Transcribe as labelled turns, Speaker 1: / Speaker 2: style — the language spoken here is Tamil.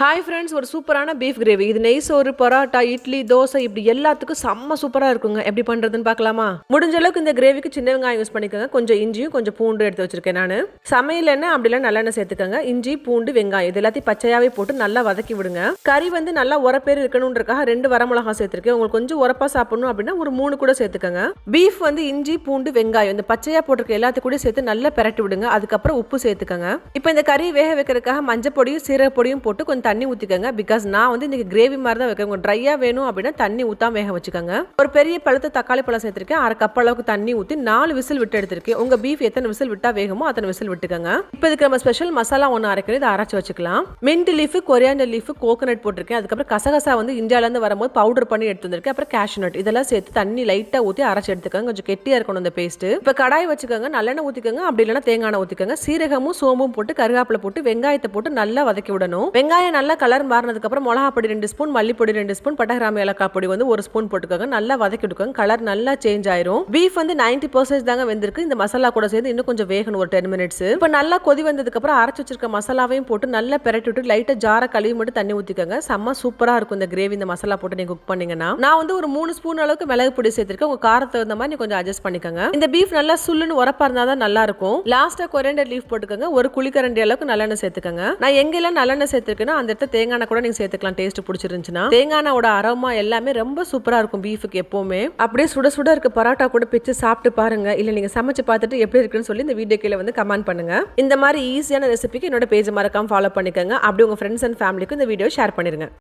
Speaker 1: ஹாய் ஃப்ரெண்ட்ஸ், ஒரு சூப்பரான பீஃப் கிரேவி. இது நெய் சோறு, பரோட்டா, இட்லி, தோசை இப்படி எல்லாத்துக்கும் செம்ம சூப்பராக இருக்குங்க. எப்படி பண்ணுறதுன்னு பார்க்கலாமா? முடிஞ்ச அளவுக்கு இந்த கிரேவிக்கு சின்ன வெங்காயம் யூஸ் பண்ணிக்கோங்க. கொஞ்சம் இஞ்சியும் கொஞ்சம் பூண்டு எடுத்து வச்சிருக்கேன் நான். சமையல் எண்ணெய் அப்படிலாம் நல்லெண்ணெய் சேர்த்துக்கோங்க. இஞ்சி, பூண்டு, வெங்காயம் இது எல்லாத்தையும் பச்சையாகவே போட்டு நல்லா வதக்கி விடுங்க. கறி வந்து நல்லா உரப்பேர் இருக்கணுன்றக்காக 2 வரமிளகா சேர்த்துருக்கேன். உங்களுக்கு கொஞ்சம் உரப்பா சாப்பிடணும் அப்படின்னா ஒரு 3 கூட சேர்த்துக்கோங்க. பீஃப் வந்து இஞ்சி, பூண்டு, வெங்காயம் இந்த பச்சையாக போட்டிருக்க எல்லாத்தையும் கூட சேர்த்து நல்லா பெரட்டி விடுங்க. அதுக்கப்புறம் உப்பு சேர்த்துக்கோங்க. இப்போ இந்த கறி வேக வைக்கிறதுக்காக மஞ்சள் பொடியும் சீரக பொடியும் போட்டு கொஞ்சம் தண்ணி ஊற்றிக்கோங்க. பிகாஸ் நான் வந்து இன்னைக்கு கிரேவி மாதிரி தான் வைக்கிறேன். உங்களுக்கு ட்ரையாக வேணும் அப்படின்னா தண்ணி ஊற்றாம வேக வச்சுக்கோங்க. ஒரு பெரிய பழுத்த தக்காளி பழம் சேர்த்துருக்கேன். 1/2 கப் அளவுக்கு தண்ணி ஊற்றி 4 விசில் விட்டு எடுத்திருக்கேன். உங்கள் பீஃப் எத்தனை விசில் விட்டா வேகமோ அத்தனை விசில் விட்டுக்கோங்க. இப்போ இதுக்கு நம்ம ஸ்பெஷல் மசாலா ஒன்று அரைக்கிறது, இதை அரைச்சி வச்சுக்கலாம். Mint leaf, coriander leaf, coconut போட்டிருக்கேன். அதுக்கப்புறம் கசகசா வந்து இந்தியாவிலேருந்து வரும்போது பவுடர் பண்ணி எடுத்து வந்திருக்கேன். அப்புறம் கேஷ்நட் இதெல்லாம் சேர்த்து தண்ணி லைட்டாக ஊற்றி அரைச்சி எடுத்துக்கோங்க. கொஞ்சம் கெட்டியாக இருக்கணும் இந்த பேஸ்ட். இப்போ கடாய் வச்சுக்கோங்க. நல்லெண்ணெய் ஊற்றிக்கோங்க. அப்படி இல்லைன்னா தேங்காய் எண்ணெய் ஊற்றிக்கோங்க. சீரகமும் சோம்பும் போட்டு கருவேப்பிலை போட்டு வெங்காயத்தை போட்டு நல்லா வதக்கி விடணும். வெங்காயம் நல்லா கலர் மாறினதுக்கு அப்புறம் மிளகா பொடி 2 ஸ்பூன், மல்லிப்பொடி 2 ஸ்பூன், பட்டை கிராம்பு ஏலக்காய் பொடி வந்து 1 ஸ்பூன் போட்டுக்கோங்க. நல்லா வதக்கி விட்டுக்கோங்க. கலர் நல்லா சேஞ்ச் ஆயிரும். பீஃப் வந்து 90% தாங்க வெந்திருக்கு. இந்த மசாலா கூட சேர்ந்து இன்னும் கொஞ்சம் வேகணும், ஒரு 10 மினிட்ஸ். இப்போ நல்லா கொதி வந்ததுக்கு அப்புறம் அரைச்சு வச்சிருக்க மசாலாவையும் போட்டு நல்லா பெரட்டி விட்டு லைட்டா ஜார கழுவி மட்டும் தண்ணி ஊத்திக்கோங்க. செம்ம சூப்பரா இருக்கும் இந்த கிரேவி. இந்த மசாலா போட்டு நீங்க குக் பண்ணீங்கன்னா, நான் வந்து ஒரு 3 ஸ்பூன் அளவுக்கு மிளகு பொடி சேர்த்திருக்கேன். உங்க காரத்துக்கு தகுந்த மாதிரி கொஞ்சம் அட்ஜஸ்ட் பண்ணிக்கோங்க. இந்த பீஃப் நல்லா சுல்லுன்னு உரப்பா இருந்தா தான் நல்லா இருக்கும். லாஸ்டா கொரியாண்டர் லீஃப் போட்டுக்கோங்க. ஒரு குழிக்கரண்டி அளவுக்கு நல்லெண்ணெய் சேர்த்துக்கோங்க. நான் எங்கெல்லாம் நல்லெண்ணெய் சேர்த்திருக்கேன்னா அந்த இடத்துல தேங்காய் எண்ணெய் கூட நீங்க சேர்த்துக்கலாம். டேஸ்ட் பிடிச்சிருந்துச்சுன்னா தேங்காய் எண்ணெயோட அரோமா எல்லாமே ரொம்ப சூப்பரா இருக்கும் பீஃபுக்கு எப்பவுமே. அப்படியே சுட சுட இருக்க பரோட்டா கூட பிச்சு சாப்பிட்டு பாருங்க. இல்ல நீங்க சமைச்சு பார்த்துட்டு எப்படி இருக்குன்னு சொல்லி இந்த வீடியோ கீழே வந்து கமெண்ட் பண்ணுங்க. இந்த மாதிரி ஈஸியான ரெசிபிக்கு என்னோட பேஜ் மறக்காம ஃபாலோ பண்ணிக்கோங்க. அப்படி உங்க ஃப்ரெண்ட்ஸ் அண்ட் ஃபேமிலிக்கு இந்த வீடியோ ஷேர் பண்ணிருங்க.